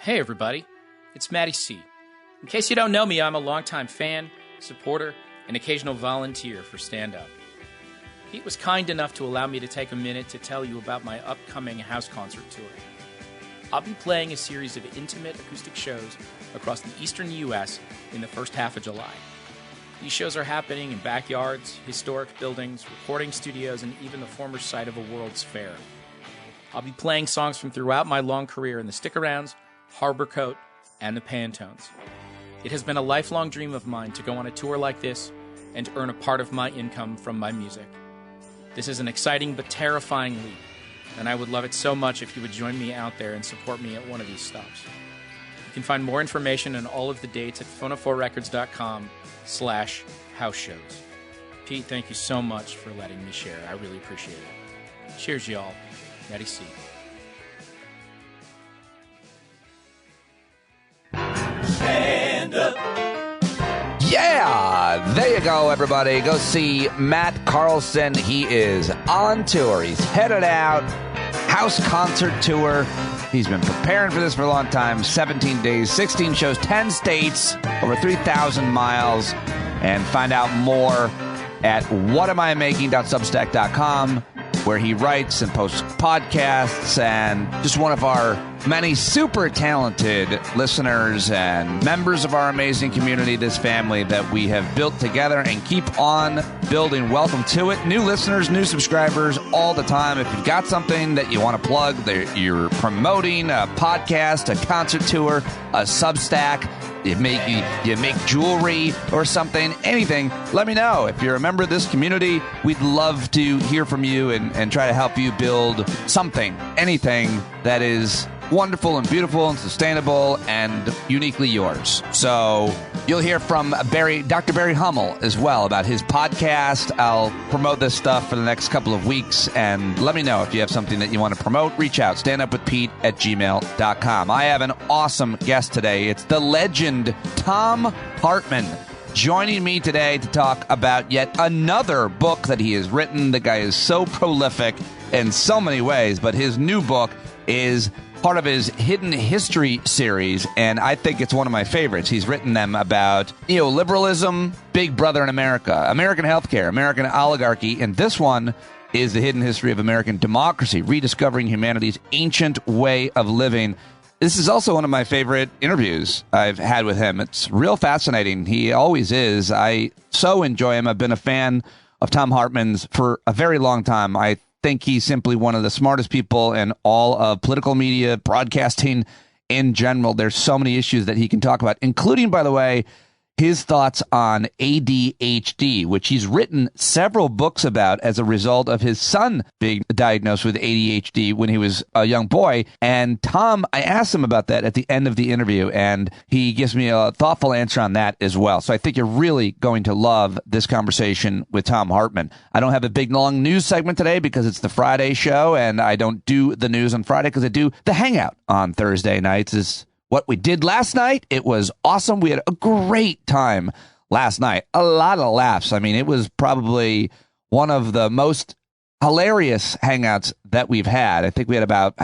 Hey everybody, it's Matty C. In case you don't know me, I'm a longtime fan, supporter, and occasional volunteer for Stand Up. Pete was kind enough to allow me to take a minute to tell you about my upcoming house concert tour. I'll be playing a series of intimate acoustic shows across the eastern U.S. in the first half of July. These shows are happening in backyards, historic buildings, recording studios, and even the former site of a World's Fair. I'll be playing songs from throughout my long career in the stick-arounds, Harbor Coat, and the Pantones. It has been a lifelong dream of mine to go on a tour like this and earn a part of my income from my music. This is an exciting but terrifying leap, and I would love it so much if you would join me out there and support me at one of these stops. You can find more information and all of the dates at phono4records.com/house shows. Pete, thank you so much for letting me share. I really appreciate it. Cheers, y'all. Matty C. Stand up. Yeah, there you go, everybody. Go see Matt Carlson. He is on tour. He's headed out. House concert tour. He's been preparing for this for a long time. 17 days, 16 shows, 10 states, over 3,000 miles. And find out more at whatamimaking.substack.com, where he writes and posts podcasts, and just one of our many super talented listeners and members of our amazing community, this family that we have built together and keep on building. Welcome to it. New listeners, new subscribers all the time. If you've got something that you want to plug, that you're promoting, a podcast, a concert tour, a Substack, you make jewelry or something, anything, let me know. If you're a member of this community, we'd love to hear from you and try to help you build something, anything that is wonderful and beautiful and sustainable and uniquely yours. So you'll hear from Dr. Barry Hummel as well about his podcast. I'll promote this stuff for the next couple of weeks, and let me know if you have something that you want to promote. Reach out, standupwithpete@gmail.com. I have an awesome guest today. It's the legend Thom Hartmann joining me today to talk about yet another book that he has written. The guy is so prolific in so many ways, but his new book is part of his Hidden History series, and I think it's one of my favorites. He's written them about neoliberalism, Big Brother in America, American healthcare, American oligarchy, and this one is the hidden history of American democracy, rediscovering humanity's ancient way of living. This is also one of my favorite interviews I've had with him. It's real fascinating. He always is. I so enjoy him. I've been a fan of Thom Hartmann's for a very long time. I think he's simply one of the smartest people in all of political media, broadcasting in general. There's so many issues that he can talk about, including, by the way, his thoughts on ADHD, which he's written several books about as a result of his son being diagnosed with ADHD when he was a young boy. And Thom, I asked him about that at the end of the interview, and he gives me a thoughtful answer on that as well. So I think you're really going to love this conversation with Thom Hartmann. I don't have a big, long news segment today because it's the Friday show, and I don't do the news on Friday because I do the Hangout on Thursday nights. Is what we did last night. It was awesome. We had a great time last night. A lot of laughs. I mean, it was probably one of the most hilarious hangouts that we've had. I think we had about,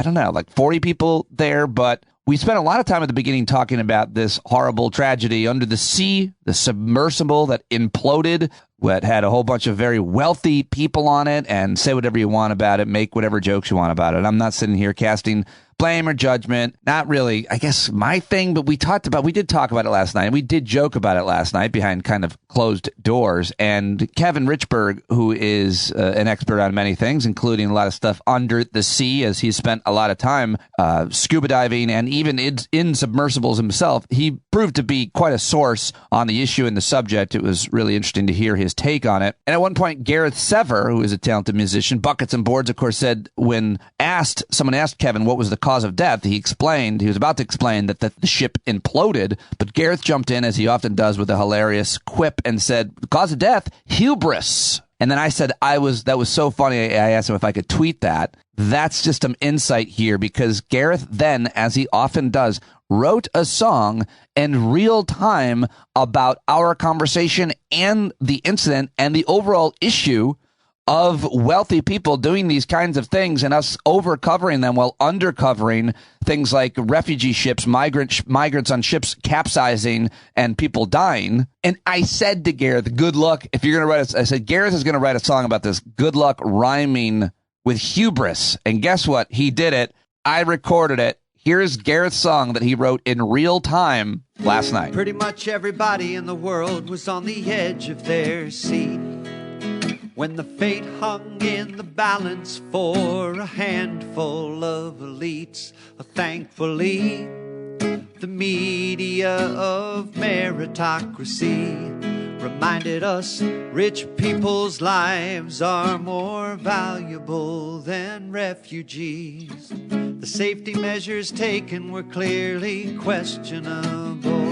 40 people there, but we spent a lot of time at the beginning talking about this horrible tragedy under the sea, the submersible that imploded, that had a whole bunch of very wealthy people on it, and say whatever you want about it, make whatever jokes you want about it. I'm not sitting here casting blame or judgment. Not really, I guess, my thing, but we did talk about it last night. And we did joke about it last night behind kind of closed doors. And Kevin Richberg, who is an expert on many things, including a lot of stuff under the sea, as he's spent a lot of time scuba diving and even in submersibles himself, he proved to be quite a source on the issue and the subject. It was really interesting to hear his take on it. And at one point, Gareth Sever, who is a talented musician, Buckets and Boards, of course, said when someone asked Kevin what was the cause of death, he was about to explain that the ship imploded, but Gareth jumped in, as he often does, with a hilarious quip and said, the cause of death, hubris. And then I said, that was so funny. I asked him if I could tweet that. That's just some insight here, because Gareth then, as he often does, wrote a song in real time about our conversation and the incident and the overall issue of wealthy people doing these kinds of things and us overcovering them while undercovering things like refugee ships, migrants on ships capsizing and people dying. And I said to Gareth, good luck. If you're going to write I said, Gareth is going to write a song about this. Good luck rhyming with hubris. And guess what? He did it. I recorded it. Here's Gareth's song that he wrote in real time last night. Pretty much everybody in the world was on the edge of their seat when the fate hung in the balance for a handful of elites. Thankfully, the media of meritocracy reminded us rich people's lives are more valuable than refugees. The safety measures taken were clearly questionable.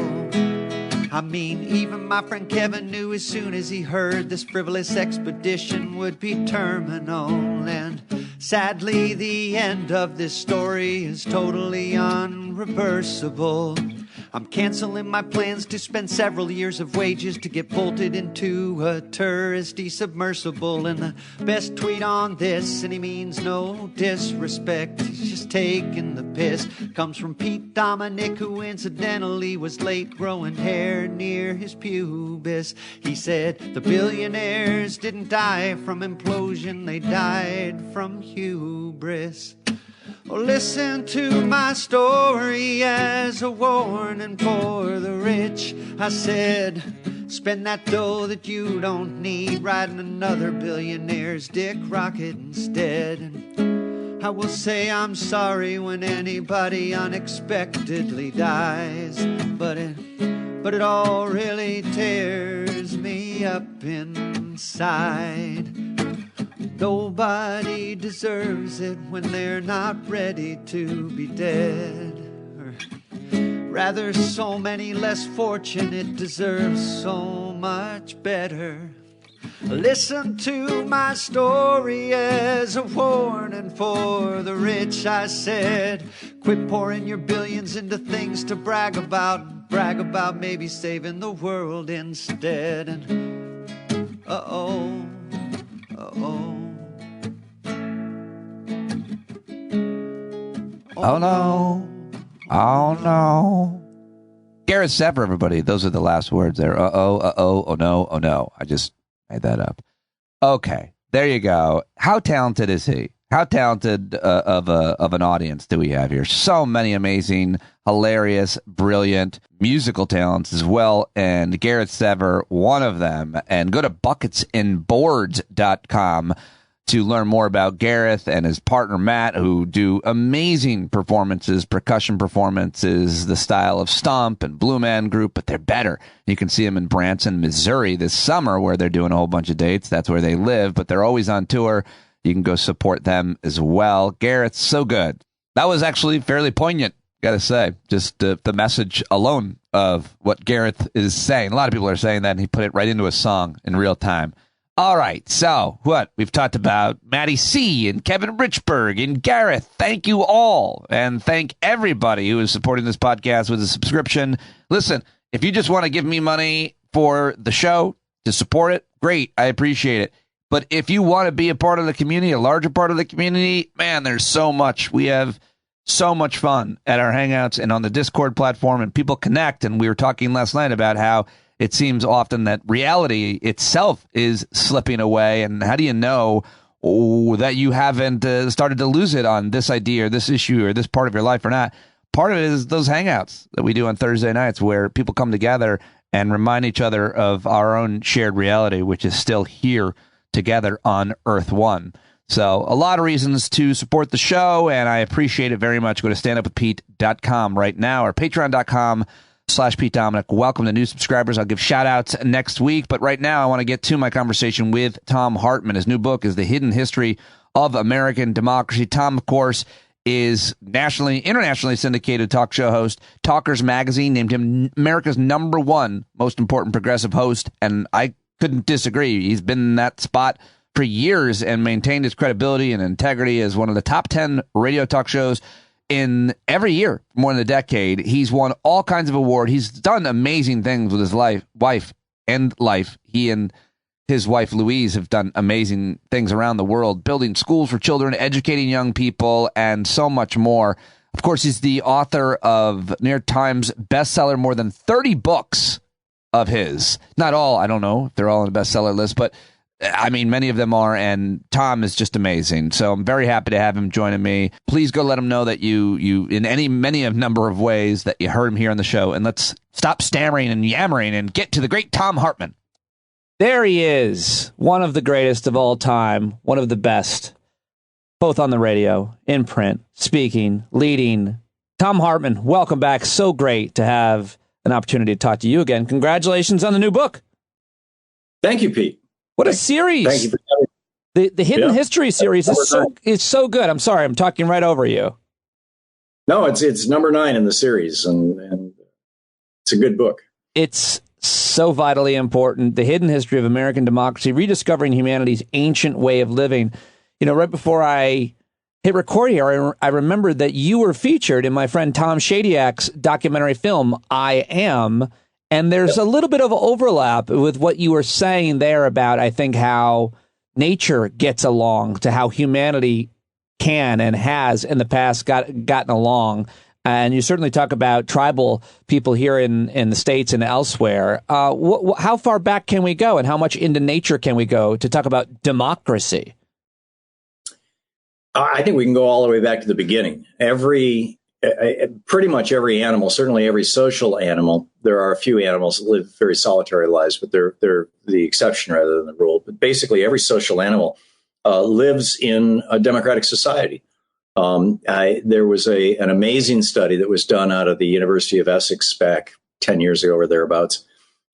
I mean, even my friend Kevin knew as soon as he heard this frivolous expedition would be terminal. And sadly, the end of this story is totally unreversible. I'm canceling my plans to spend several years of wages to get bolted into a touristy submersible. And the best tweet on this, and he means no disrespect, he's just taking the piss, comes from Pete Dominic, who incidentally was late growing hair near his pubis. He said the billionaires didn't die from implosion, they died from hubris. Oh, listen to my story as a warning for the rich. I said, spend that dough that you don't need riding another billionaire's dick rocket instead. And I will say I'm sorry when anybody unexpectedly dies, but it all really tears me up inside. Nobody deserves it when they're not ready to be dead. Or rather, so many less fortunate deserve so much better. Listen to my story as a warning for the rich. I said, quit pouring your billions into things to brag about. Brag about maybe saving the world instead. And uh-oh, uh-oh. Oh no. Oh no. Gareth Sever, everybody. Those are the last words there. Oh no. I just made that up. Okay. There you go. How talented is he? How talented of an audience do we have here? So many amazing, hilarious, brilliant musical talents as well. And Gareth Sever, one of them. And go to bucketsandboards.com to learn more about Gareth and his partner Matt, who do amazing performances, percussion performances, the style of Stomp and Blue Man Group, but they're better. You can see them in Branson, Missouri this summer, where they're doing a whole bunch of dates. That's where they live, but they're always on tour. You can go support them as well. Gareth's so good. That was actually fairly poignant, gotta say. Just the message alone of what Gareth is saying. A lot of people are saying that, and he put it right into a song in real time. All right, so what? We've talked about Maddie C. and Kevin Richburg and Gareth. Thank you all, and thank everybody who is supporting this podcast with a subscription. Listen, if you just want to give me money for the show to support it, great. I appreciate it. But if you want to be a part of the community, a larger part of the community, man, there's so much. We have so much fun at our Hangouts and on the Discord platform, and people connect. And we were talking last night about how it seems often that reality itself is slipping away. And how do you know that you haven't started to lose it on this idea or this issue or this part of your life or not? Part of it is those Hangouts that we do on Thursday nights where people come together and remind each other of our own shared reality, which is still here together on Earth One. So a lot of reasons to support the show, and I appreciate it very much. Go to standupwithpete.com right now or patreon.com/Pete Dominic. Welcome to new subscribers. I'll give shout outs next week, but right now I want to get to my conversation with Thom Hartmann. His new book is The Hidden History of American Democracy. Thom, of course, is internationally syndicated talk show host. Talkers Magazine named him America's #1 most important progressive host, and I couldn't disagree. He's been in that spot for years and maintained his credibility and integrity as one of the top 10 radio talk shows in every year, more than a decade. He's won all kinds of awards. He's done amazing things with his wife and life. He and his wife Louise have done amazing things around the world, building schools for children, educating young people, and so much more. Of course, he's the author of New York Times bestseller, more than 30 books of his. Not all, I don't know if they're all on the bestseller list, but I mean, many of them are, and Thom is just amazing. So I'm very happy to have him joining me. Please go let him know that you in many a number of ways that you heard him here on the show. And let's stop stammering and yammering and get to the great Thom Hartmann. There he is, one of the greatest of all time, one of the best, both on the radio, in print, speaking, leading. Thom Hartmann, welcome back. So great to have an opportunity to talk to you again. Congratulations on the new book. Thank you, Pete. What a series. Thank you for having me. The Hidden History series is so good. I'm sorry, I'm talking right over you. No, it's number 9 in the series, and it's a good book. It's so vitally important. The Hidden History of American Democracy, Rediscovering Humanity's Ancient Way of Living. You know, right before I hit record here, I remembered that you were featured in my friend Tom Shadyack's documentary film, I Am. And there's a little bit of overlap with what you were saying there about, I think, how nature gets along to how humanity can and has in the past gotten along. And you certainly talk about tribal people here in the States and elsewhere. How far back can we go, and how much into nature can we go to talk about democracy? I think we can go all the way back to the beginning. Pretty much every animal, certainly every social animal, there are a few animals that live very solitary lives, but they're the exception rather than the rule. But basically every social animal lives in a democratic society. There was an amazing study that was done out of the University of Essex back 10 years ago or thereabouts,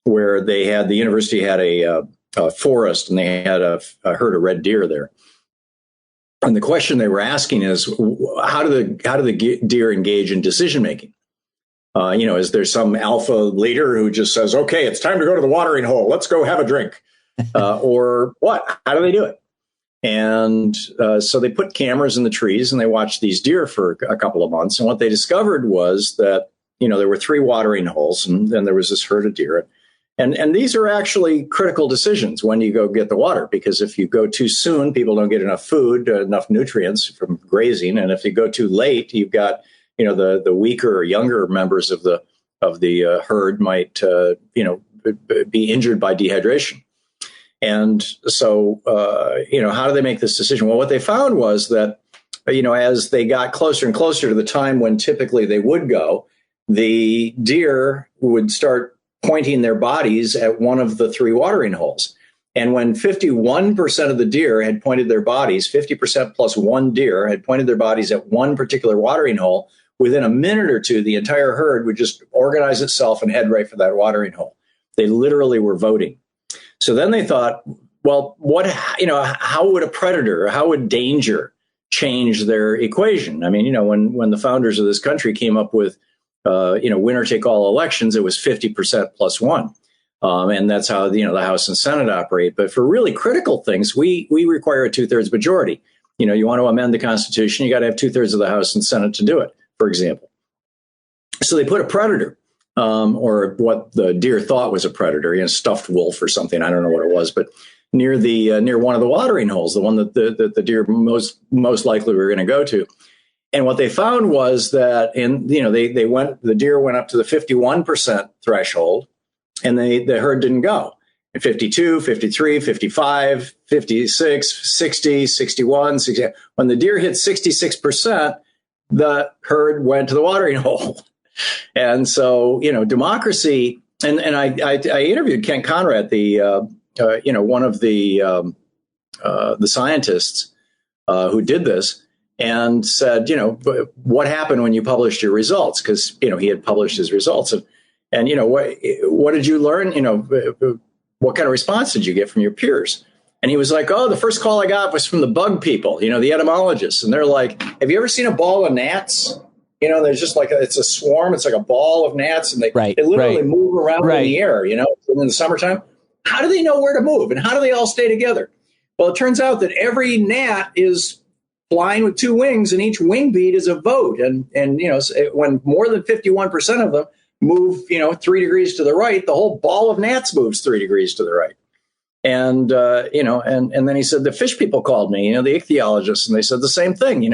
where the university had a forest, and they had a herd of red deer there. And the question they were asking is, how do the deer engage in decision making? Is there some alpha leader who just says, "Okay, it's time to go to the watering hole. Let's go have a drink," or what? How do they do it? And so they put cameras in the trees and they watched these deer for a couple of months. And what they discovered was that there were 3 watering holes, and then there was this herd of deer. And these are actually critical decisions when you go get the water, because if you go too soon, people don't get enough food, enough nutrients from grazing. And if you go too late, you've got, the weaker or younger members of the herd might, be injured by dehydration. And so, how do they make this decision? Well, what they found was that, as they got closer and closer to the time when typically they would go, the deer would start pointing their bodies at one of the 3 watering holes. And when 51% of the deer had pointed their bodies, 50% plus 1 deer had pointed their bodies at one particular watering hole, within a minute or two, the entire herd would just organize itself and head right for that watering hole. They literally were voting. So then they thought, well, how would a predator, how would danger change their equation? I mean, when the founders of this country came up with winner take all elections, it was 50% plus 1. And that's how, the House and Senate operate. But for really critical things, we require a 2/3 majority. You want to amend the Constitution, you got to have 2/3 of the House and Senate to do it, for example. So they put a predator, or what the deer thought was a predator, a stuffed wolf or something. I don't know what it was, but near one of the watering holes, the one that the deer most likely were going to go to. And what they found was that, the deer went up to the 51% threshold, and the herd didn't go. And 52, 53, 55, 56, 60, 61, 60. When the deer hit 66%, the herd went to the watering hole. And so, democracy, and I interviewed Kent Conrad, one of the scientists who did this, and said, what happened when you published your results? Because, he had published his results. And what did you learn? What kind of response did you get from your peers? And he was like, the first call I got was from the bug people, the entomologists. And they're like, have you ever seen a ball of gnats? There's just it's a swarm. It's like a ball of gnats, and they literally move around in the air, in the summertime. How do they know where to move? And how do they all stay together? Well, it turns out that every gnat is flying with 2 wings, and each wing beat is a vote. And when more than 51% of them move, 3 degrees to the right, the whole ball of gnats moves 3 degrees to the right. And, and then he said, the fish people called me, the ichthyologists, and they said the same thing,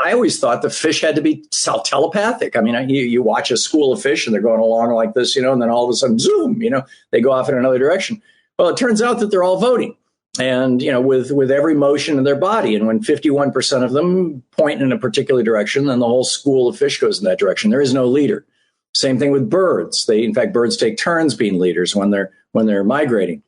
I always thought the fish had to be telepathic. I mean, you watch a school of fish and they're going along like this, and then all of a sudden, zoom, they go off in another direction. Well, it turns out that they're all voting. And, with every motion of their body. And when 51% of them point in a particular direction, then the whole school of fish goes in that direction. There is no leader. Same thing with birds. In fact, birds take turns being leaders when they're migrating.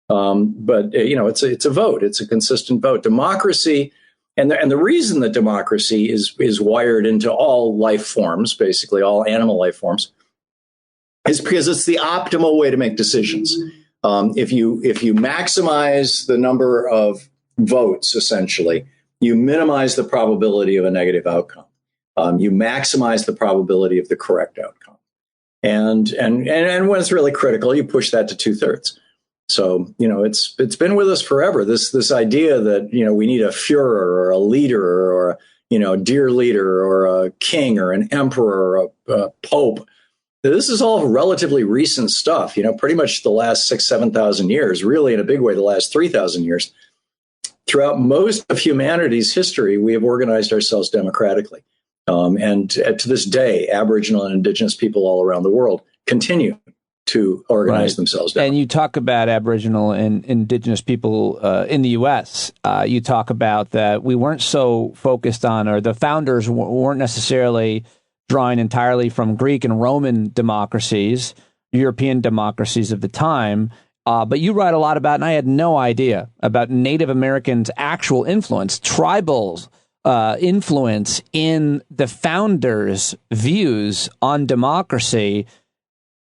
But it's a vote. It's a consistent vote. Democracy, and the reason that democracy is wired into all life forms, basically all animal life forms, is because it's the optimal way to make decisions. If you maximize the number of votes, essentially, you minimize the probability of a negative outcome. You maximize the probability of the correct outcome. And when it's really critical, you push that to 2/3. So, it's been with us forever. This idea that, we need a Führer or a leader or a dear leader or a king or an emperor or a pope. This is all relatively recent stuff, pretty much the last 7,000 years, really in a big way, the last 3,000 years. Throughout most of humanity's history, we have organized ourselves democratically. And to this day, Aboriginal and Indigenous people all around the world continue to organize themselves. And you talk about Aboriginal and Indigenous people in the U.S. You talk about that we weren't so focused on, or the founders weren't necessarily drawing entirely from Greek and Roman democracies, European democracies of the time. But you write a lot about, and I had no idea, about Native Americans' actual influence, tribal influence in the founders' views on democracy.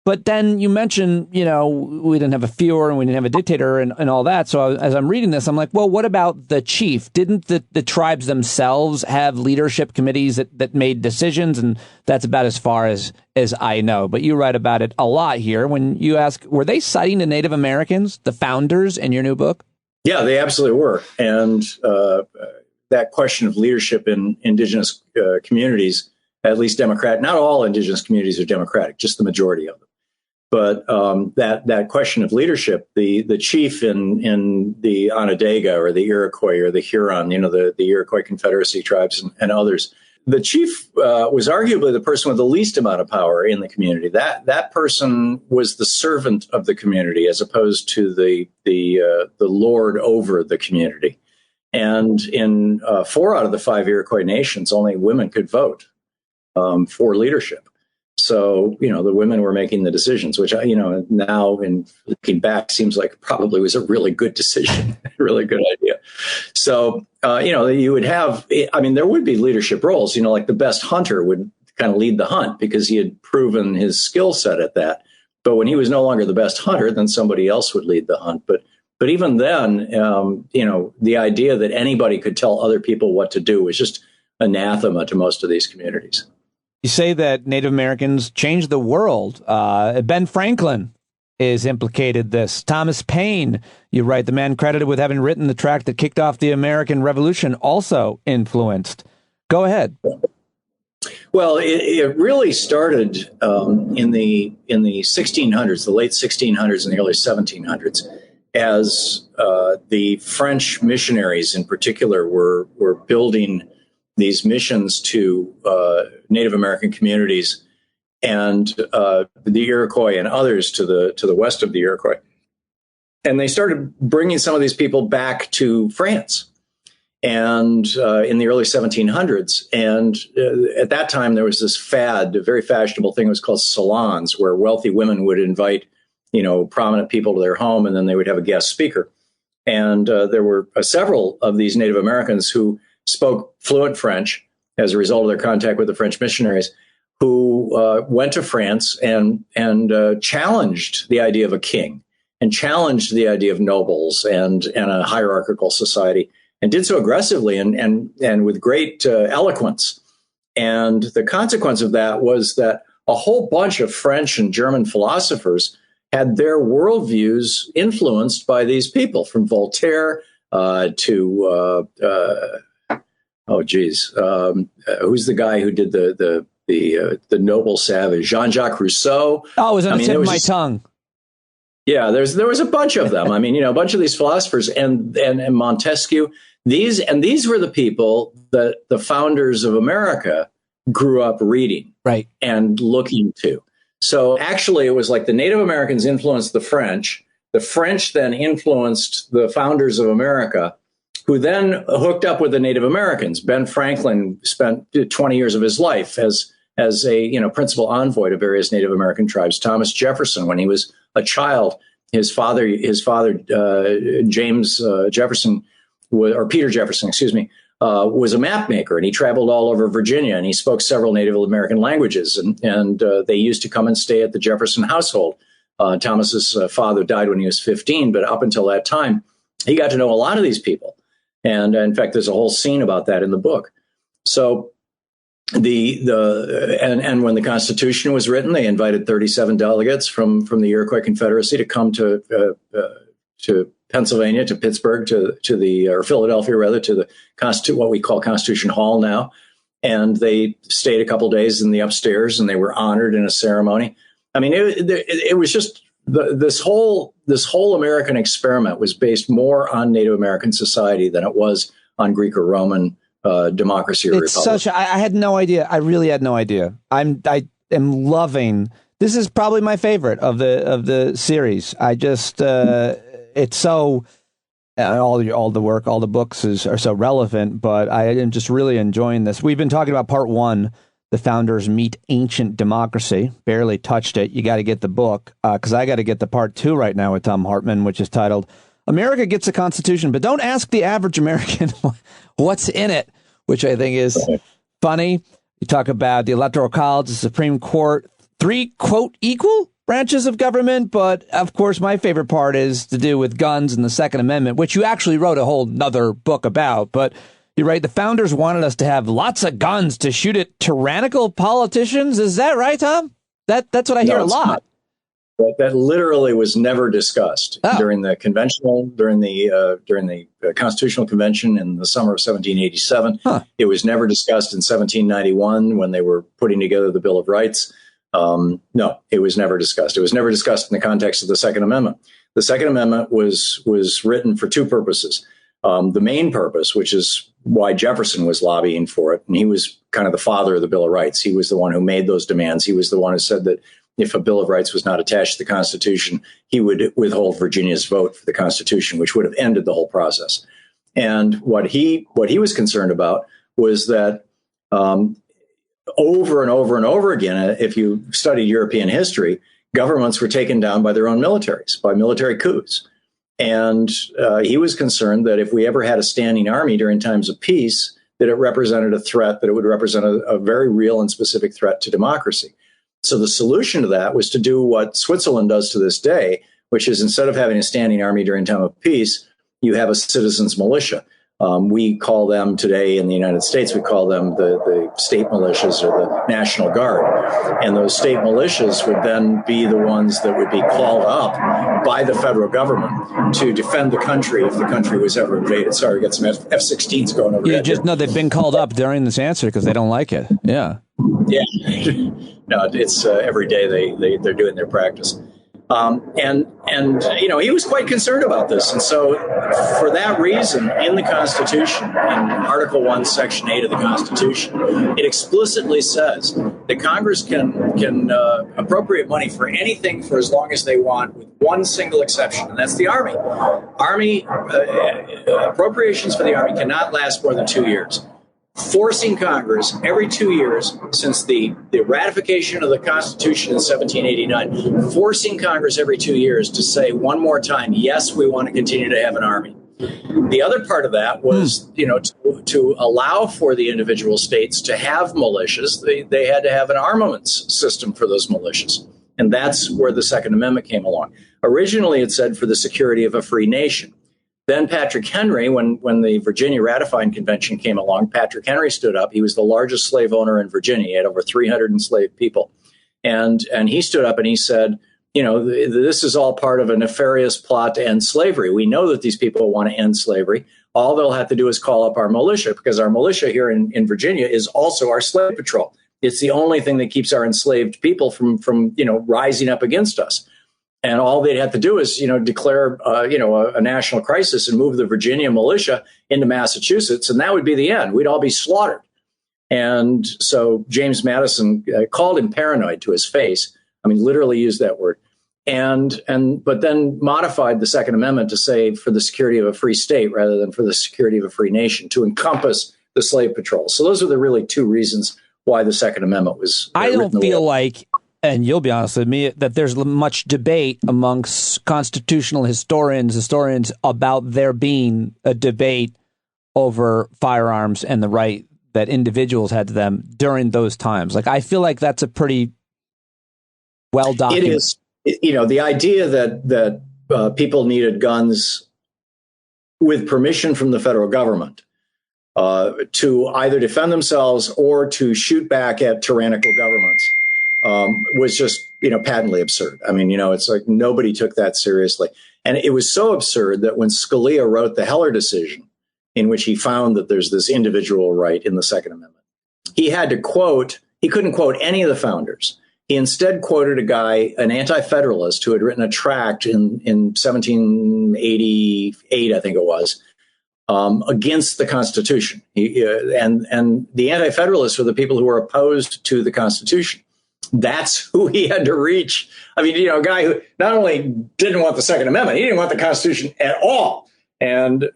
But then you mentioned, we didn't have a Führer and we didn't have a dictator and all that. So as I'm reading this, I'm like, well, what about the chief? Didn't the tribes themselves have leadership committees that made decisions? And that's about as far as I know. But you write about it a lot here. When you ask, were they citing the Native Americans, the founders, in your new book? Yeah, they absolutely were. And that question of leadership in Indigenous communities, at least Democratic, not all Indigenous communities are Democratic, just the majority of them. But that question of leadership, the chief in the Onondaga or the Iroquois or the Huron, the Iroquois Confederacy tribes and others, the chief was arguably the person with the least amount of power in the community. That person was the servant of the community as opposed to the lord over the community. And in 4 out of the 5 Iroquois nations, only women could vote for leadership. So, the women were making the decisions, which, now in looking back seems like probably was a really good decision, really good idea. So, you would have, there would be leadership roles, like the best hunter would kind of lead the hunt because he had proven his skill set at that. But when he was no longer the best hunter, then somebody else would lead the hunt. But even then, the idea that anybody could tell other people what to do was just anathema to most of these communities. You say that Native Americans changed the world. Ben Franklin is implicated this. Thomas Paine, you write, the man credited with having written the tract that kicked off the American Revolution, also influenced. Go ahead. Well, it really started in the 1600s, the late 1600s and the early 1700s, as the French missionaries in particular were building these missions to Native American communities and the Iroquois and others to the west of the Iroquois. And they started bringing some of these people back to France and in the early 1700s. And at that time, there was this fad, a very fashionable thing. It was called salons, where wealthy women would invite, prominent people to their home, and then they would have a guest speaker. And there were several of these Native Americans who spoke fluent French as a result of their contact with the French missionaries, who went to France and challenged the idea of a king and challenged the idea of nobles and a hierarchical society, and did so aggressively and with great eloquence. And the consequence of that was that a whole bunch of French and German philosophers had their worldviews influenced by these people, from Voltaire to who's the guy who did the noble savage? Jean-Jacques Rousseau. Oh, it was on the tip of my tongue. Yeah, there was a bunch of them. I mean, a bunch of these philosophers and Montesquieu. These were the people that the founders of America grew up reading, right, and looking to. So actually, it was like the Native Americans influenced the French. The French then influenced the founders of America, who then hooked up with the Native Americans. Ben Franklin spent 20 years of his life as a principal envoy to various Native American tribes. Thomas Jefferson, when he was a child, his father James Jefferson, or Peter Jefferson, excuse me, was a map maker, and he traveled all over Virginia, and he spoke several Native American languages, and they used to come and stay at the Jefferson household. Thomas's father died when he was 15, but up until that time, he got to know a lot of these people. And in fact, there's a whole scene about that in the book. So and when the Constitution was written, they invited 37 delegates from the Iroquois Confederacy to come to Pennsylvania, to Pittsburgh, or Philadelphia rather, to the what we call Constitution Hall now. And they stayed a couple days in the upstairs, and they were honored in a ceremony. I mean, it was just this whole American experiment was based more on Native American society than it was on Greek or Roman democracy or republic. I had no idea. I really had no idea. I am loving. This is probably my favorite of the series. I just it's so all the work, all the books are so relevant. But I am just really enjoying this. We've been talking about part 1. The Founders Meet Ancient Democracy. Barely touched it. You got to get the book, because I got to get the part 2 right now with Thom Hartmann, which is titled America Gets a Constitution, but Don't Ask the Average American What's in It, which I think is funny. You talk about the Electoral College, the Supreme Court, 3, quote, equal branches of government. But, of course, my favorite part is to do with guns and the Second Amendment, which you actually wrote a whole nother book about. But you're right. The founders wanted us to have lots of guns to shoot at tyrannical politicians. Is that right, Tom? That's what I hear a lot. That literally was never discussed during the Constitutional Convention in the summer of 1787. It was never discussed in 1791 when they were putting together the Bill of Rights. No, it was never discussed. It was never discussed in the context of the Second Amendment. The Second Amendment was written for 2 purposes. The main purpose, which is why Jefferson was lobbying for it, and he was kind of the father of the Bill of Rights. He was the one who made those demands. He was the one who said that if a Bill of Rights was not attached to the Constitution, he would withhold Virginia's vote for the Constitution, which would have ended the whole process. And what he was concerned about was that over and over and over again, if you studied European history, governments were taken down by their own militaries, by military coups. And he was concerned that if we ever had a standing army during times of peace, that it represented a threat, that it would represent a very real and specific threat to democracy. So the solution to that was to do what Switzerland does to this day, which is instead of having a standing army during time of peace, you have a citizens' militia. We call them today in the United States, we call them the state militias or the National Guard. And those state militias would then be the ones that would be called up by the federal government to defend the country if the country was ever invaded. Sorry, we got some F-16s going over there. No, they've been called up during this answer because they don't like it. Yeah. Yeah. No, it's every day they're doing their practice. And he was quite concerned about this. And so for that reason, in the Constitution, in Article 1, Section 8 of the Constitution, it explicitly says that Congress can appropriate money for anything for as long as they want, with one single exception, and that's the Army. Army appropriations for the Army cannot last more than 2 years. Forcing Congress every 2 years since the ratification of the Constitution in 1789, forcing Congress every 2 years to say one more time, yes, we want to continue to have an army. The other part of that was, to allow for the individual states to have militias, they had to have an armaments system for those militias. And that's where the Second Amendment came along. Originally, it said for the security of a free nation. Then Patrick Henry, when the Virginia Ratifying Convention came along, Patrick Henry stood up. He was the largest slave owner in Virginia. He had over 300 enslaved people. And he stood up and he said, this is all part of a nefarious plot to end slavery. We know that these people want to end slavery. All they'll have to do is call up our militia, because our militia here in Virginia is also our slave patrol. It's the only thing that keeps our enslaved people from rising up against us. And all they'd have to do is, declare, a national crisis and move the Virginia militia into Massachusetts, and that would be the end. We'd all be slaughtered. And so James Madison called him paranoid to his face. I mean, literally used that word. But then modified the Second Amendment to say for the security of a free state rather than for the security of a free nation, to encompass the slave patrol. So those are the really two reasons why the Second Amendment was. I don't feel like, and you'll be honest with me, that there's much debate amongst constitutional historians about there being a debate over firearms and the right that individuals had to them during those times. Like, I feel like that's a pretty well documented. It is, the idea that people needed guns with permission from the federal government to either defend themselves or to shoot back at tyrannical governments was just, patently absurd. I mean, it's like nobody took that seriously. And it was so absurd that when Scalia wrote the Heller decision, in which he found that there's this individual right in the Second Amendment, he couldn't quote any of the founders. He instead quoted a guy, an anti-federalist, who had written a tract in 1788, I think it was, against the Constitution. And the anti-federalists were the people who were opposed to the Constitution. That's who he had to reach. I mean, a guy who not only didn't want the Second Amendment, he didn't want the Constitution at all. And,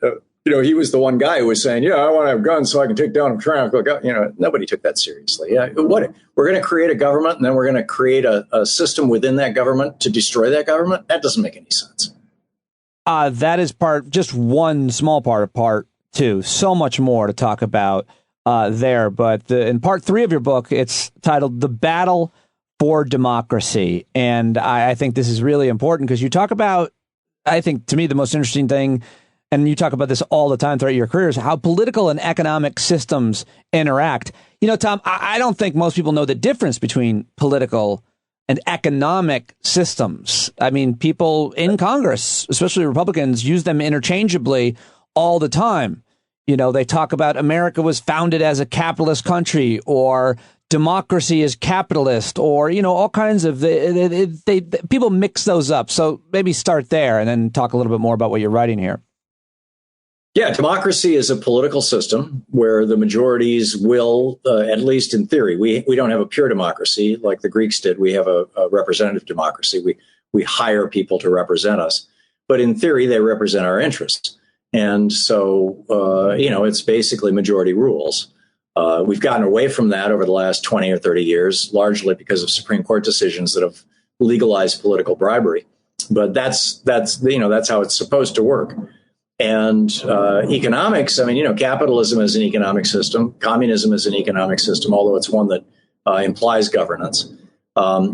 he was the one guy who was saying, I want to have guns so I can take down a tyrannical government. Nobody took that seriously. Yeah, we're going to create a government, and then we're going to create a system within that government to destroy that government? That doesn't make any sense. That is just one small part of part two. So much more to talk about there. But in part 3 of your book, it's titled The Battle for Democracy. And I think this is really important because you talk about, I think, to me, the most interesting thing, and you talk about this all the time throughout your career, is how political and economic systems interact. Tom, I don't think most people know the difference between political and economic systems. I mean, people in Congress, especially Republicans, use them interchangeably all the time. They talk about America was founded as a capitalist country, or democracy is capitalist, or, all kinds of, people mix those up. So maybe start there and then talk a little bit more about what you're writing here. Yeah, democracy is a political system where the majorities will, at least in theory, we don't have a pure democracy like the Greeks did. We have a representative democracy. We hire people to represent us. But in theory, they represent our interests. And so, it's basically majority rules. We've gotten away from that over the last 20 or 30 years, largely because of Supreme Court decisions that have legalized political bribery. But that's how it's supposed to work. And economics, capitalism is an economic system. Communism is an economic system, although it's one that implies governance. There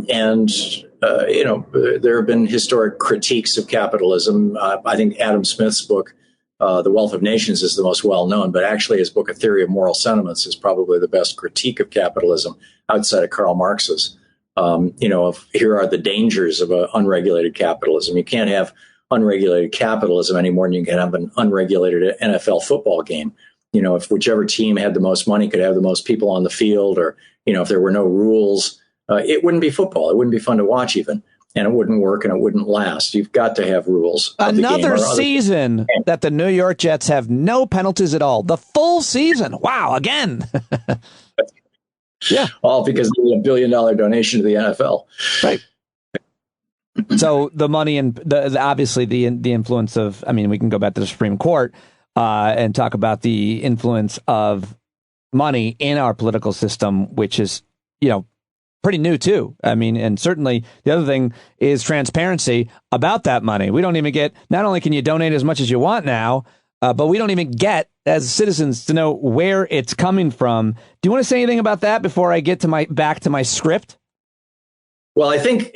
have been historic critiques of capitalism. I think Adam Smith's book, The Wealth of Nations, is the most well-known, but actually his book, A Theory of Moral Sentiments, is probably the best critique of capitalism outside of Karl Marx's. Here are the dangers of unregulated capitalism. You can't have unregulated capitalism any more than you can have an unregulated NFL football game. If whichever team had the most money could have the most people on the field, or, if there were no rules, it wouldn't be football. It wouldn't be fun to watch even, and it wouldn't work and it wouldn't last. You've got to have rules. Another season that the New York Jets have no penalties at all. The full season. Wow. Again. Yeah. All because of a $1 billion donation to the NFL. Right. So the money and obviously the influence of, we can go back to the Supreme Court and talk about the influence of money in our political system, which is, pretty new too. And certainly the other thing is transparency about that money. We don't even get, not only can you donate as much as you want now, but we don't even get as citizens to know where it's coming from. Do you want to say anything about that before I get back to my script? Well, I think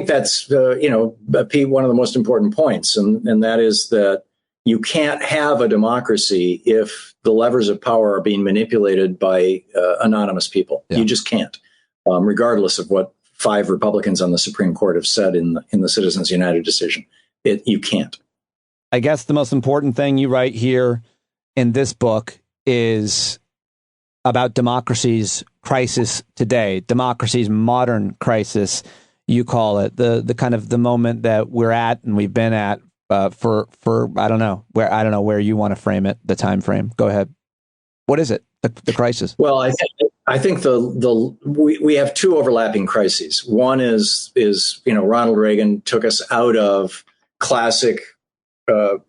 that's one of the most important points, and that is that you can't have a democracy if the levers of power are being manipulated by anonymous people. Yeah. You just can't, regardless of what 5 Republicans on the Supreme Court have said in the Citizens United decision. You can't. I guess the most important thing you write here in this book is about democracy's crisis today, democracy's modern crisis. you call it, the kind of the moment that we're at and we've been at for I don't know where you want to frame it, the time frame. Go ahead. What is it? The crisis? Well, I think we have two overlapping crises. One is Ronald Reagan took us out of classic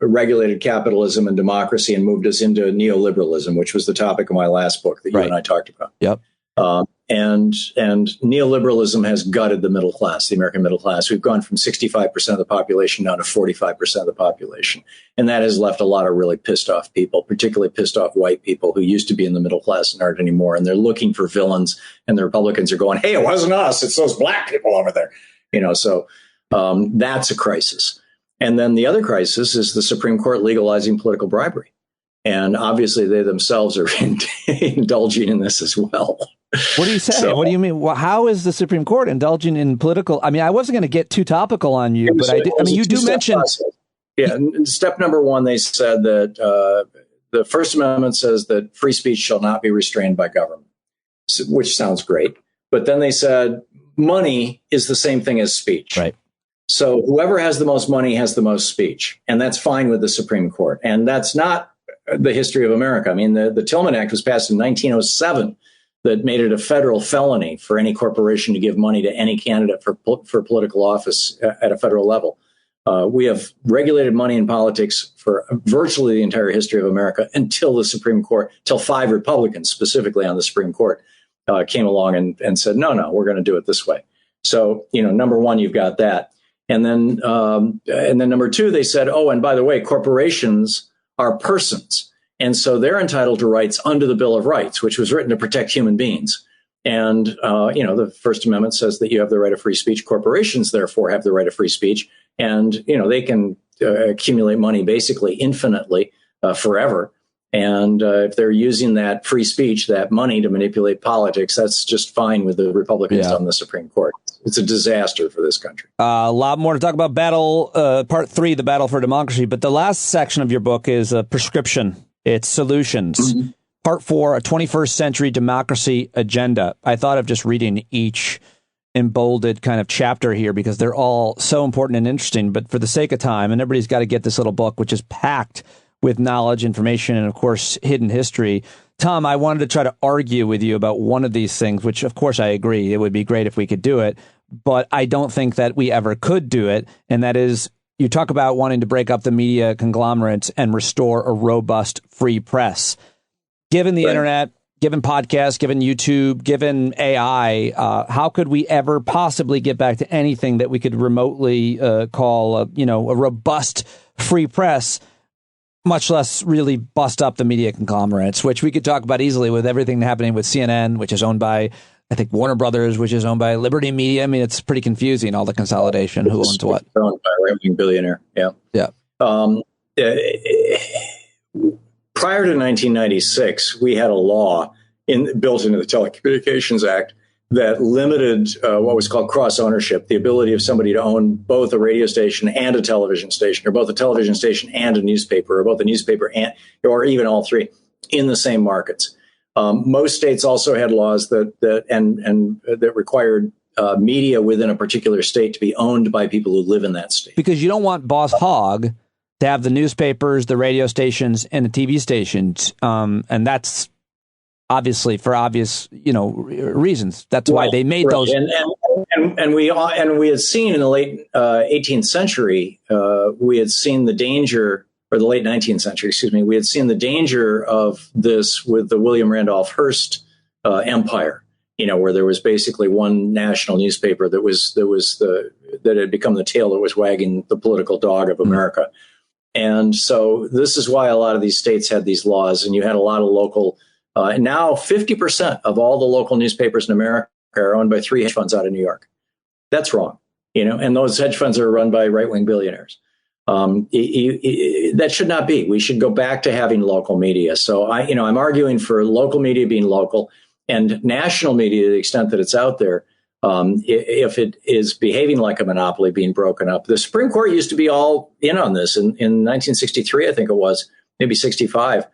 regulated capitalism and democracy and moved us into neoliberalism, which was the topic of my last book that you and I talked about. Yep. And neoliberalism has gutted the middle class, the American middle class. We've gone from 65% of the population down to 45% of the population. And that has left a lot of really pissed off people, particularly pissed off white people who used to be in the middle class and aren't anymore. And they're looking for villains, and the Republicans are going, hey, it wasn't us. It's those black people over there. So that's a crisis. And then the other crisis is the Supreme Court legalizing political bribery. And obviously they themselves are indulging in this as well. What do you say? What do you mean? Well, how is the Supreme Court indulging in political? I mean, I wasn't going to get too topical on you, but you do mention. Process. Yeah. Step number one, they said that the First Amendment says that free speech shall not be restrained by government, which sounds great. But then they said money is the same thing as speech. Right. So whoever has the most money has the most speech. And that's fine with the Supreme Court. And that's not the history of America. I mean, the Tillman Act was passed in 1907 that made it a federal felony for any corporation to give money to any candidate for political office at a federal level. We have regulated money in politics for virtually the entire history of America until the Supreme Court, till 5 Republicans specifically on the Supreme Court came along and said, no, we're going to do it this way. So, number one, you've got that. And then number two, they said, oh, and by the way, corporations are persons. And so they're entitled to rights under the Bill of Rights, which was written to protect human beings. And, the First Amendment says that you have the right of free speech. Corporations, therefore, have the right of free speech. And, they can accumulate money basically infinitely forever. And if they're using that free speech, that money to manipulate politics, that's just fine with the Republicans on the Supreme Court. It's a disaster for this country. A lot more to talk about part 3, the battle for democracy. But the last section of your book is a prescription. It's solutions. Mm-hmm. Part 4, a 21st century democracy agenda. I thought of just reading each embolded kind of chapter here because they're all so important and interesting. But for the sake of time, and everybody's got to get this little book, which is packed with knowledge, information, and, of course, hidden history. Thom, I wanted to try to argue with you about one of these things, which, of course, I agree. It would be great if we could do it. But I don't think that we ever could do it. And that is, you talk about wanting to break up the media conglomerates and restore a robust free press. Given the internet, given podcasts, given YouTube, given AI, how could we ever possibly get back to anything that we could remotely call a robust free press? Much less really bust up the media conglomerates, which we could talk about easily with everything happening with CNN, which is owned by, I think, Warner Brothers, which is owned by Liberty Media. I mean, it's pretty confusing, all the consolidation, who owns what. Owned by a right-wing billionaire, yeah. Prior to 1996, we had a law built into the Telecommunications Act that limited what was called cross-ownership, the ability of somebody to own both a radio station and a television station, or both a television station and a newspaper, or both a newspaper and, or even all three, in the same markets. Most states also had laws that required media within a particular state to be owned by people who live in that state. Because you don't want Boss Hogg to have the newspapers, the radio stations, and the TV stations, and that's obviously for obvious, reasons. That's why they made those. And we had seen in the late 18th century, we had seen the danger, or the late 19th century, excuse me, we had seen the danger of this with the William Randolph Hearst empire. Where there was basically one national newspaper that had become the tail that was wagging the political dog of America. And so this is why a lot of these states had these laws, and you had a lot of local. Now 50% of all the local newspapers in America are owned by 3 hedge funds out of New York. That's wrong, and those hedge funds are run by right-wing billionaires. That should not be. We should go back to having local media. So I'm arguing for local media being local and national media to the extent that it's out there. If it is behaving like a monopoly, being broken up. The Supreme Court used to be all in on this in 1963, I think it was, maybe 65.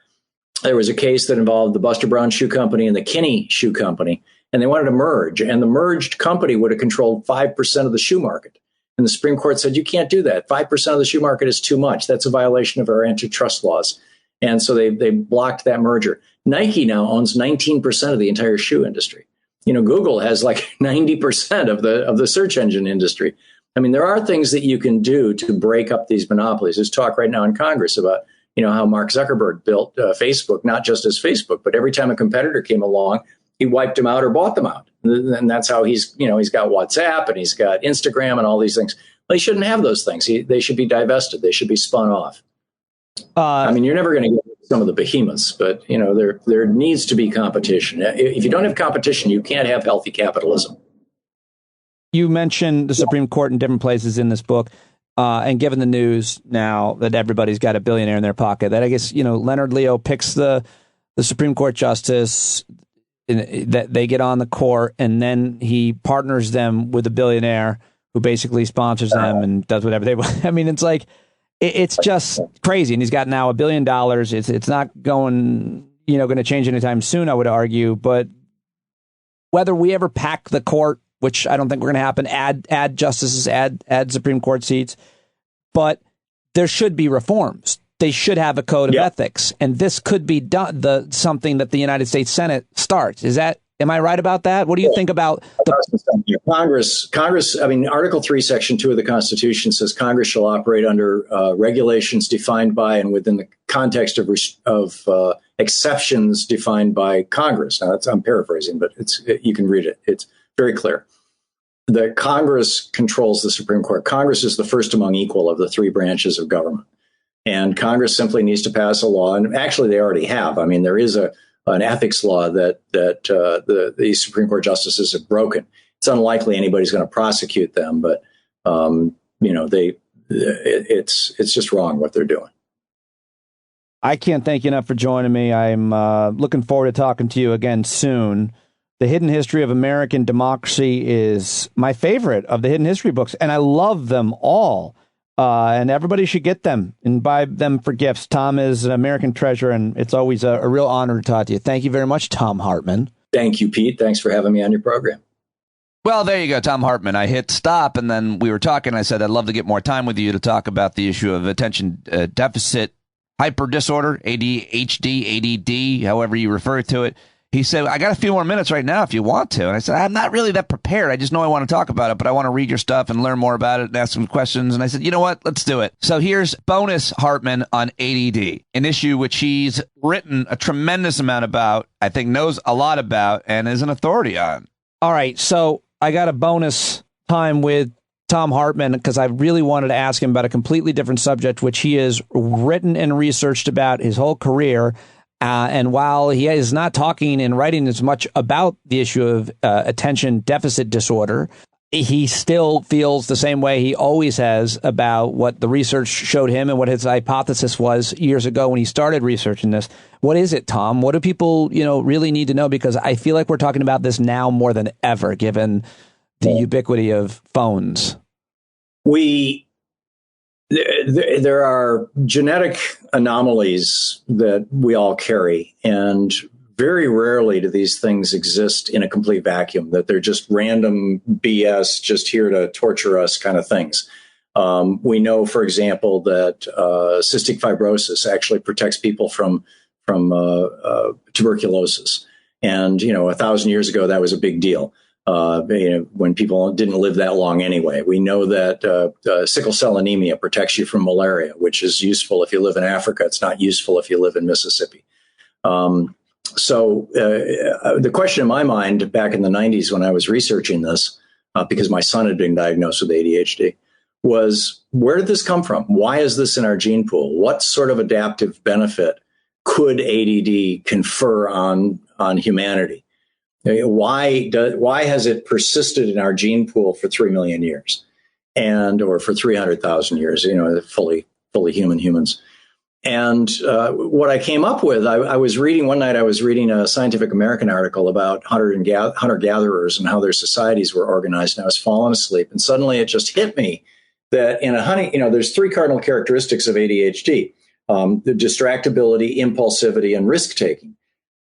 There was a case that involved the Buster Brown Shoe Company and the Kinney Shoe Company. and they wanted to merge. And the merged company would have controlled 5% of the shoe market. And the Supreme Court said, you can't do that. 5% of the shoe market is too much. That's a violation of our antitrust laws. And so they blocked that merger. Nike now owns 19% of the entire shoe industry. Google has like 90% of the search engine industry. I mean, there are things that you can do to break up these monopolies. There's talk right now in Congress about, how Mark Zuckerberg built Facebook, not just as Facebook, but every time a competitor came along, he wiped them out or bought them out. And that's how he's got WhatsApp and he's got Instagram and all these things. Well, he shouldn't have those things. They should be divested. They should be spun off. You're never going to get some of the behemoths, but, there needs to be competition. If you don't have competition, you can't have healthy capitalism. You mentioned the Supreme Court in different places in this book. And given the news now that everybody's got a billionaire in their pocket, that I guess, Leonard Leo picks the Supreme Court justice, that they get on the court, and then he partners them with a billionaire who basically sponsors them and does whatever they want. I mean, it's like, it's just crazy. And he's got now $1 billion. It's not going to change anytime soon, I would argue. But whether we ever pack the court, which I don't think we're going to happen, add justices, add Supreme Court seats, but there should be reforms. They should have a code of ethics, and this could be something that the United States Senate starts. Am I right about that? What do you think about Congress? I mean, Article 3, Section 2 of the Constitution says Congress shall operate under regulations defined by and within the context of exceptions defined by Congress. Now, I'm paraphrasing, but you can read it. It's very clear that Congress controls the Supreme Court. Congress is the first among equal of the three branches of government. And Congress simply needs to pass a law. And actually, they already have. I memean, there is an ethics law that the Supreme Court justices have broken. It's unlikely anybody's going to prosecute them, but it's just wrong what they're doing. I can't thank you enough for joining me. I'm looking forward to talking to you again soon. The Hidden History of American Democracy is my favorite of the hidden history books, and I love them all. And everybody should get them and buy them for gifts. Thom is an American treasure, and it's always a real honor to talk to you. Thank you very much, Thom Hartmann. Thank you, Pete. Thanks for having me on your program. Well, there you go, Thom Hartmann. I hit stop, and then we were talking. I said, I'd love to get more time with you to talk about the issue of attention deficit hyper disorder, ADHD, ADD, however you refer to it. He said, I got a few more minutes right now if you want to. And I said, I'm not really that prepared. I just know I want to talk about it, but I want to read your stuff and learn more about it and ask some questions. And I said, you know what? Let's do it. So here's bonus Hartmann on ADD, an issue which he's written a tremendous amount about, I think knows a lot about, and is an authority on. All right. So I got a bonus time with Thom Hartmann because I really wanted to ask him about a completely different subject, which he has written and researched about his whole career. And while he is not talking and writing as much about the issue of attention deficit disorder, he still feels the same way he always has about what the research showed him and what his hypothesis was years ago when he started researching this. What is it, Thom? What do people, really need to know? Because I feel like we're talking about this now more than ever, given the ubiquity of phones. There are genetic anomalies that we all carry, and very rarely do these things exist in a complete vacuum, that they're just random BS, just here to torture us kind of things. We know, for example, that cystic fibrosis actually protects people from tuberculosis. And, 1,000 years ago, that was a big deal. When people didn't live that long anyway. We know that sickle cell anemia protects you from malaria, which is useful if you live in Africa. It's not useful if you live in Mississippi. So the question in my mind back in the 90s when I was researching this, because my son had been diagnosed with ADHD, was where did this come from? Why is this in our gene pool? What sort of adaptive benefit could ADD confer on humanity? Why has it persisted in our gene pool for 3 million years or for 300,000 years, fully human humans? And what I came up with, I was reading a Scientific American article about hunter-gatherers and how their societies were organized. And I was falling asleep. And suddenly it just hit me that in a hunting, there's 3 cardinal characteristics of ADHD, the distractibility, impulsivity, and risk-taking.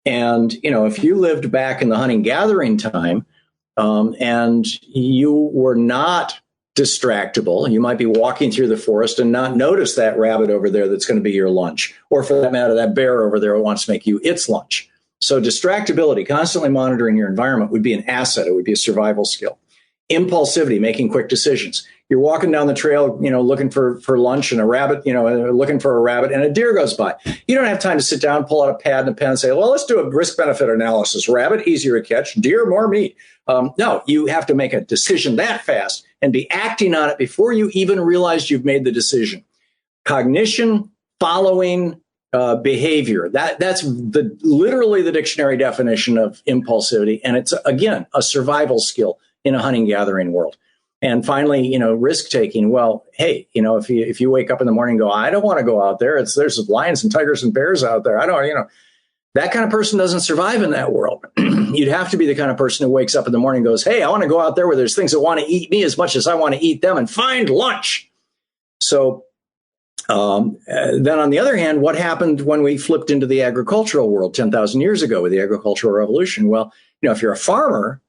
And, if you lived back in the hunting gathering time, and you were not distractible, you might be walking through the forest and not notice that rabbit over there that's going to be your lunch, or for that matter, that bear over there who wants to make you its lunch. So distractibility, constantly monitoring your environment, would be an asset. It would be a survival skill. Impulsivity, making quick decisions. You're walking down the trail, looking for lunch, and a rabbit, looking for a rabbit, and a deer goes by. You don't have time to sit down, pull out a pad and a pen and say, well, let's do a risk-benefit analysis. Rabbit, easier to catch. Deer, more meat. No, you have to make a decision that fast and be acting on it before you even realize you've made the decision. Cognition, following, behavior. That's literally the dictionary definition of impulsivity. And it's, again, a survival skill in a hunting gathering world. And finally, risk taking. Well, hey, if you wake up in the morning and go, I don't want to go out there. There's lions and tigers and bears out there. I don't, that kind of person doesn't survive in that world. You'd have to be the kind of person who wakes up in the morning and goes, hey, I want to go out there where there's things that want to eat me as much as I want to eat them and find lunch. So then on the other hand, what happened when we flipped into the agricultural world 10,000 years ago with the agricultural revolution? Well, if you're a farmer,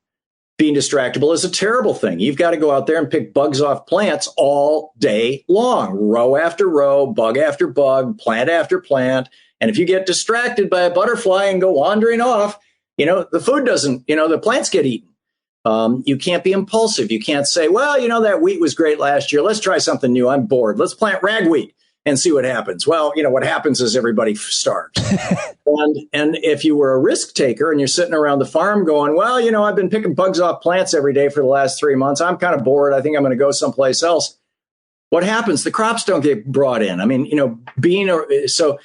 being distractible is a terrible thing. You've got to go out there and pick bugs off plants all day long, row after row, bug after bug, plant after plant. And if you get distracted by a butterfly and go wandering off, the food doesn't, the plants get eaten. You can't be impulsive. You can't say, well, that wheat was great last year. Let's try something new. I'm bored. Let's plant ragweed and see what happens. Well, what happens is everybody starves. and if you were a risk taker and you're sitting around the farm going, well, I've been picking bugs off plants every day for the last 3 months. I'm kind of bored. I think I'm going to go someplace else. What happens? The crops don't get brought in. I mean, so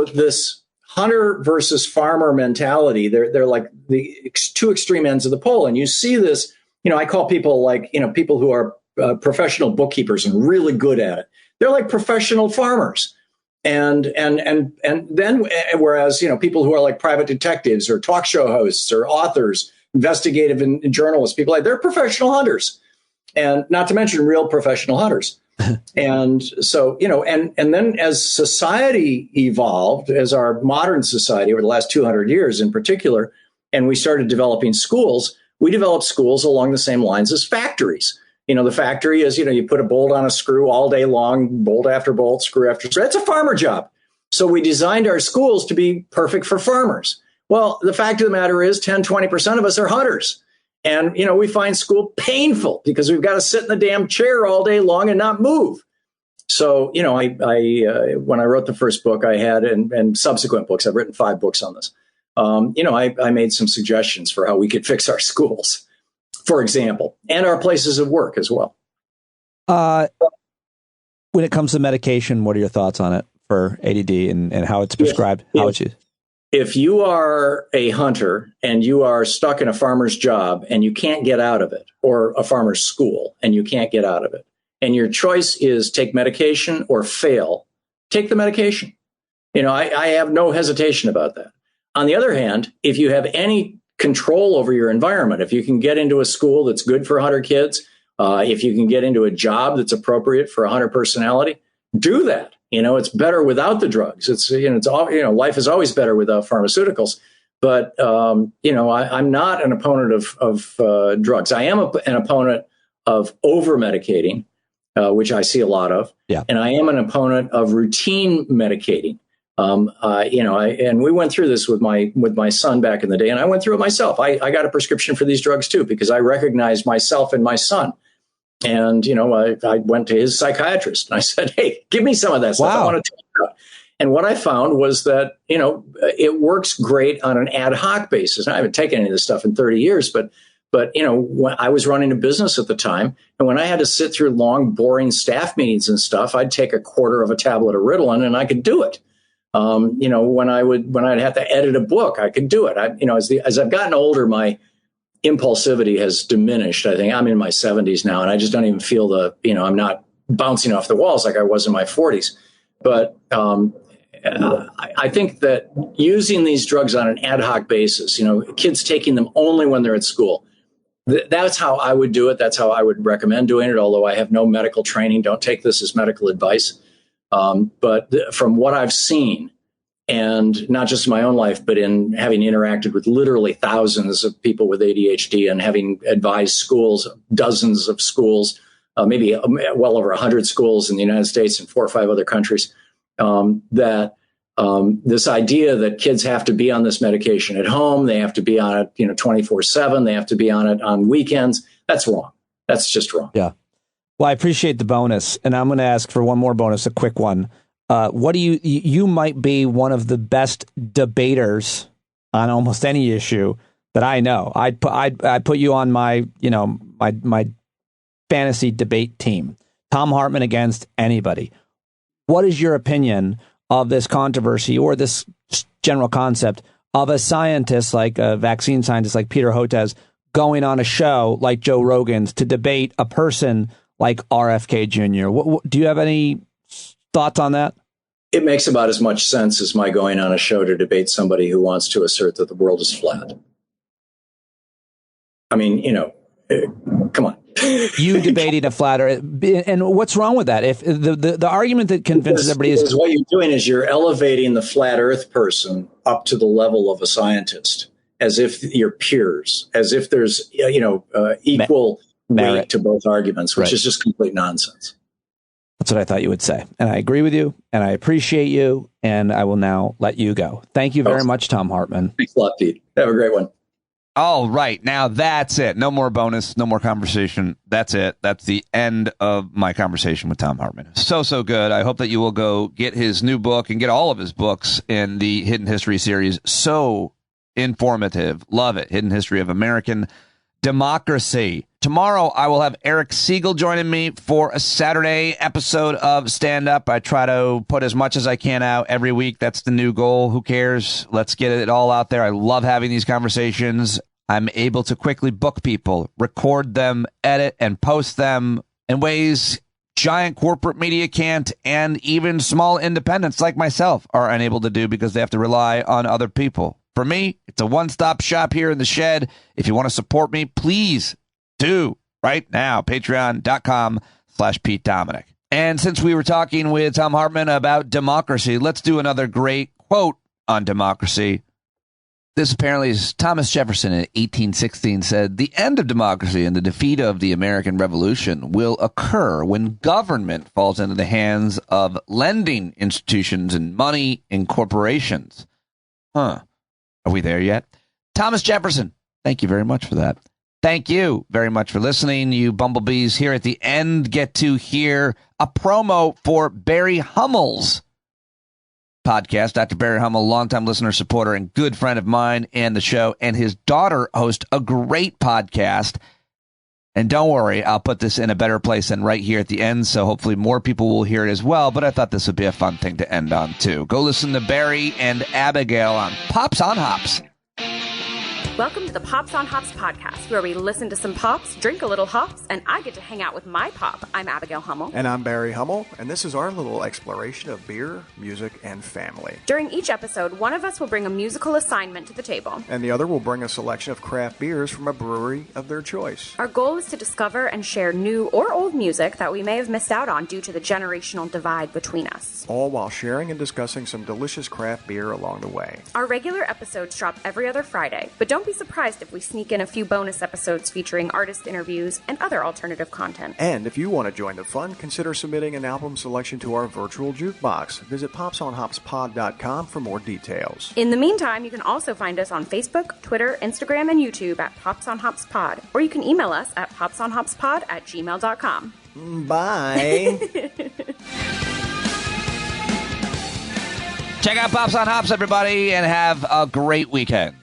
this hunter versus farmer mentality, they're like the two extreme ends of the pole. And you see this, I call people like, people who are professional bookkeepers and really good at it. They're like professional farmers. And then whereas, people who are like private detectives or talk show hosts or authors, investigative and journalists, people like, they're professional hunters, and not to mention real professional hunters. And so, and then as society evolved, as our modern society over the last 200 years in particular, and we started developing schools, we developed schools along the same lines as factories. The factory is, you put a bolt on a screw all day long, bolt after bolt, screw after screw. It's a farmer job. So we designed our schools to be perfect for farmers. Well, the fact of the matter is 10, 20% of us are hunters. And, we find school painful because we've got to sit in the damn chair all day long and not move. So, I when I wrote the first book I had and subsequent books, I've written 5 books on this. I made some suggestions for how we could fix our schools, for example, and our places of work as well. When it comes to medication, what are your thoughts on it for ADD and how it's prescribed, how it's used? If you are a hunter and you are stuck in a farmer's job and you can't get out of it, or a farmer's school and you can't get out of it, and your choice is take medication or fail, take the medication. I have no hesitation about that. On the other hand, if you have any control over your environment, if you can get into a school that's good for hunter kids, if you can get into a job that's appropriate for a hunter personality, do that. It's better without the drugs. Life is always better without pharmaceuticals. But, I'm not an opponent of drugs. I am an opponent of over-medicating, which I see a lot of. Yeah. And I am an opponent of routine medicating. And we went through this with my son back in the day, and I went through it myself. I got a prescription for these drugs too, because I recognized myself in my son. And, I went to his psychiatrist and I said, hey, give me some of that stuff. Wow. I want to talk about it. And what I found was that, it works great on an ad hoc basis. I haven't taken any of this stuff in 30 years, but when I was running a business at the time, and when I had to sit through long, boring staff meetings and stuff, I'd take a quarter of a tablet of Ritalin and I could do it. When I'd have to edit a book, I could do it. As I've gotten older, my impulsivity has diminished. I think I'm in my 70s now, and I just don't even feel I'm not bouncing off the walls like I was in my 40s. But I think that using these drugs on an ad hoc basis, kids taking them only when they're at school, that's how I would do it. That's how I would recommend doing it. Although I have no medical training, don't take this as medical advice. But from what I've seen, And not just in my own life, but in having interacted with literally thousands of people with ADHD and having advised schools, dozens of schools, maybe well over 100 schools in the United States and 4 or 5 other countries, that this idea that kids have to be on this medication at home, they have to be on it, 24/7, they have to be on it on weekends. That's wrong. That's just wrong. Yeah. Well, I appreciate the bonus, and I'm going to ask for one more bonus, a quick one. What do you might be one of the best debaters on almost any issue that I know. I'd put you on my fantasy debate team. Thom Hartmann against anybody. What is your opinion of this controversy or this general concept of a scientist, like a vaccine scientist like Peter Hotez, going on a show like Joe Rogan's to debate a person like RFK Jr.? Do you have any thoughts on that? It makes about as much sense as my going on a show to debate somebody who wants to assert that the world is flat. I mean, come on. You debating a flat earth, and what's wrong with that? If the argument that convinces everybody is what you're doing is you're elevating the flat earth person up to the level of a scientist, as if you're peers, as if there's equal weight to both arguments, which is just complete nonsense. That's what I thought you would say. And I agree with you, and I appreciate you, and I will now let you go. Thank you very much, Thom Hartmann. Thanks a lot, Pete. Have a great one. All right. Now that's it. No more bonus, no more conversation. That's it. That's the end of my conversation with Thom Hartmann. So good. I hope that you will go get his new book and get all of his books in the Hidden History series. So informative. Love it. Hidden History of American Democracy. Tomorrow, I will have Eric Siegel joining me for a Saturday episode of Stand Up. I try to put as much as I can out every week. That's the new goal. Who cares? Let's get it all out there. I love having these conversations. I'm able to quickly book people, record them, edit, and post them in ways giant corporate media can't, and even small independents like myself are unable to do because they have to rely on other people. For me, it's a one-stop shop here in the shed. If you want to support me, please do right now. Patreon.com/Pete Dominic. And since we were talking with Thom Hartmann about democracy, let's do another great quote on democracy. This apparently is Thomas Jefferson in 1816 said, "The end of democracy and the defeat of the American Revolution will occur when government falls into the hands of lending institutions and money in corporations." Are we there yet? Thomas Jefferson, thank you very much for that. Thank you very much for listening. You bumblebees here at the end get to hear a promo for Barry Hummel's podcast. Dr. Barry Hummel, longtime listener, supporter, and good friend of mine and the show, and his daughter host a great podcast. And don't worry, I'll put this in a better place than right here at the end, so hopefully more people will hear it as well. But I thought this would be a fun thing to end on, too. Go listen to Barry and Abigail on Pops on Hops. Welcome to the Pops on Hops podcast, where we listen to some pops, drink a little hops, and I get to hang out with my pop. I'm Abigail Hummel. And I'm Barry Hummel, and this is our little exploration of beer, music, and family. During each episode, one of us will bring a musical assignment to the table. And the other will bring a selection of craft beers from a brewery of their choice. Our goal is to discover and share new or old music that we may have missed out on due to the generational divide between us. All while sharing and discussing some delicious craft beer along the way. Our regular episodes drop every other Friday, but don't be surprised if we sneak in a few bonus episodes featuring artist interviews and other alternative content. And if you want to join the fun, consider submitting an album selection to our virtual jukebox. Visit popsonhopspod.com for more details. In the meantime, you can also find us on Facebook, Twitter, Instagram, and YouTube at Pops on Hops Pod, or you can email us at popsonhopspod@gmail.com. Bye. Check out Pops on Hops, everybody, and have a great weekend.